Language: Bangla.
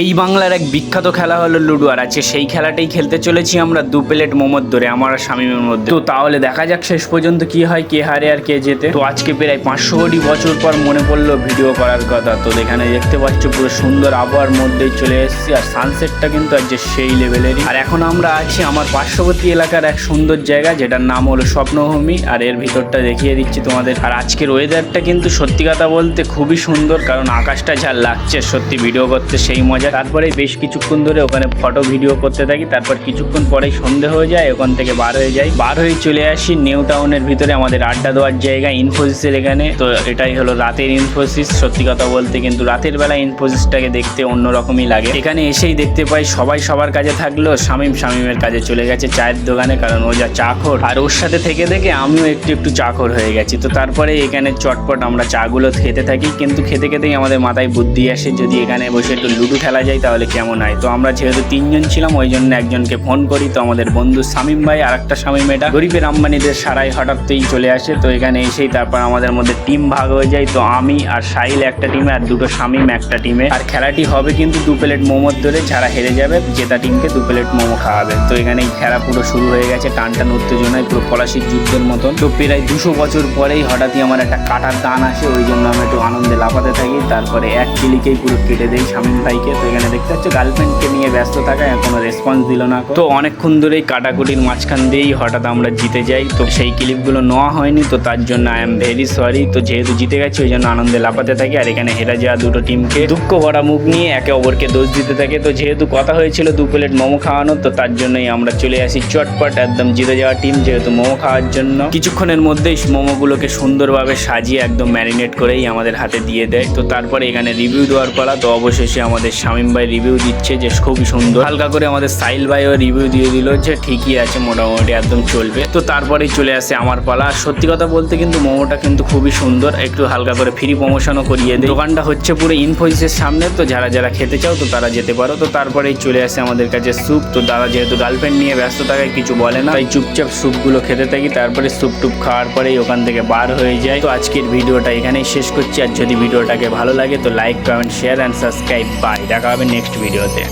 এই বাংলার এক বিখ্যাত খেলা হলো লুডো, আর আছে সেই খেলাটাই খেলতে চলেছি আমরা 2 প্লেট মোমোর ধরে আমার আর শামিমের মধ্যে। তো তাহলে দেখা যাক শেষ পর্যন্ত কি হয়, কে হারে আর কে জেতে। তো আজকে প্রায় 500 কোটি বছর পর মনে পড়লো ভিডিও করার কথা। তো এখানে দেখতে পাচ্ছ পুরো সুন্দর আবহাওয়ার মধ্যেই চলে এসেছি, আর সানসেটটা কিন্তু আজ যে সেই লেভেলেরই। আর এখন আমরা আছি আমার পার্শ্ববর্তী এলাকার এক সুন্দর জায়গা, যেটার নাম হলো স্বপ্নভূমি, আর এর ভিতরটা দেখিয়ে দিচ্ছি তোমাদের। আর আজকের ওয়েদারটা কিন্তু সত্যি কথা বলতে খুবই সুন্দর, কারণ আকাশটা যা লাগছে সত্যি ভিডিও করতে সেই মজা। তারপরে বেশ কিছুক্ষণ ধরে ওখানে ফটো ভিডিও করতে থাকি, তারপর কিছুক্ষণ পরেই সন্ধে হয়ে যায়, ওখান থেকে বার হয়ে চলে আসি নিউ টাউনের ভিতরে আমাদের আড্ডা দেওয়ার জায়গা ইনফোসিসের এখানে। তো এটাই হলো রাতের ইনফোসিস। সত্যি কথা বলতে কিন্তু রাতের বেলা ইনফোসিসটাকে দেখতে অন্যরকমই লাগে। এখানে এসেই দেখতে পাই সবাই সবার কাজে থাকলেও শামিমের কাজে চলে গেছে চায়ের দোকানে, কারণ ও যা চাখর, আর ওর সাথে থেকে আমিও একটু চাখর হয়ে গেছি। তো তারপরে এখানে চটপট আমরা চাগুলো খেতে থাকি, কিন্তু খেতেই আমাদের মাথায় বুদ্ধি আসে যদি এখানে বসে একটু লুডো খেলা যায় তাহলে কেমন হয়। তো আমরা যেহেতু 3 জন ছিলাম ওই জন্য একজনকে ফোন করি। তো আমাদের বন্ধু শামিম ভাই আর একটা শামিম, এটা গরিবের আম্বানিদের সারাই হঠাৎই চলে আসে। তো এখানে এসেই তারপর আমাদের মধ্যে টিম ভাগ হয়ে যায়। তো আমি আর সাহিল একটা টিমে, আর দুটো শামিম একটা টিমে। আর খেলাটি হবে কিন্তু 2 প্লেট মোমোর ধরে, যারা হেরে যাবে জেতা টিমকে 2 প্লেট মোমো খাওয়াবে। তো এখানে এই খেলা পুরো শুরু হয়ে গেছে, টানটান উত্তেজনায় পুরো পলাশির যুদ্ধের মতন। তো প্রায় 200 বছর পরেই হঠাৎই আমার একটা কাটার টান আসে, ওই জন্য আমি একটু আনন্দে লাফাতে থাকি। তারপরে এক ক্লিকেই পুরো কেটে দেই শামিম ভাইকে। তো এখানে দেখতে পাচ্ছ গার্লফ্রেন্ডকে নিয়ে ব্যস্ত থাকায় কোনো রেসপন্স দিল না। তো অনেকক্ষণ ধরেই কাটাকুটির মাঝখান দিয়েই হঠাৎ আমরা জিতে যাই। তো সেই ক্লিপগুলো নেওয়া হয়নি, তো তার জন্য আই এম ভেরি সরি। তো যেহেতু জিতে গেছি ওই জন্য আনন্দে লাফাতে থাকি। আর এখানে হেরে যাওয়া দুটো টিমকে দুঃখ ভরা মুখ নিয়ে একে অপরকে দোষ দিতে থাকে। তো যেহেতু কথা হয়েছিল 2 প্লেট মোমো খাওয়ানো, তো তার জন্যই আমরা চলে আসি চটপট একদম জিতে যাওয়া টিম, যেহেতু মোমো খাওয়ার জন্য। কিছুক্ষণের মধ্যেই মোমোগুলোকে সুন্দরভাবে সাজিয়ে একদম ম্যারিনেট করেই আমাদের হাতে দিয়ে দেয়। তো তারপরে এখানে রিভিউ দেওয়ার পালা। তো অবশেষে আমাদের শামিম ভাই রিভিউ দিচ্ছে যে খুবই সুন্দর। হালকা করে আমাদের সাহিল ভাইও রিভিউ দিয়ে দিল যে ঠিকই আছে, মোটামুটি একদম চলবে। তো তারপরেই চলে আসে আমার পালা। আর সত্যি কথা বলতে কিন্তু মোমোটা কিন্তু খুবই সুন্দর, একটু হালকা করে ফ্রি প্রমোশনও করিয়ে দেয়। দোকানটা হচ্ছে পুরো ইনফোসিসের সামনে, তো যারা খেতে চাও তো তারা যেতে পারো। তো তারপরেই চলে আসে আমাদের কাছে স্যুপ। তো দাদা যেহেতু গার্লফ্রেন্ড নিয়ে ব্যস্ত থাকায় কিছু বলে না, তাই চুপচাপ স্যুপগুলো খেতে থাকি। তারপরে স্যুপ টুপ খাওয়ার পরেই ওখান থেকে বার হয়ে যায়। তো আজকের ভিডিওটা এখানেই শেষ করছি। আর যদি ভিডিওটাকে ভালো লাগে তো like, comment, share and subscribe. Bye, দেখা হবে নেক্সট ভিডিওতে।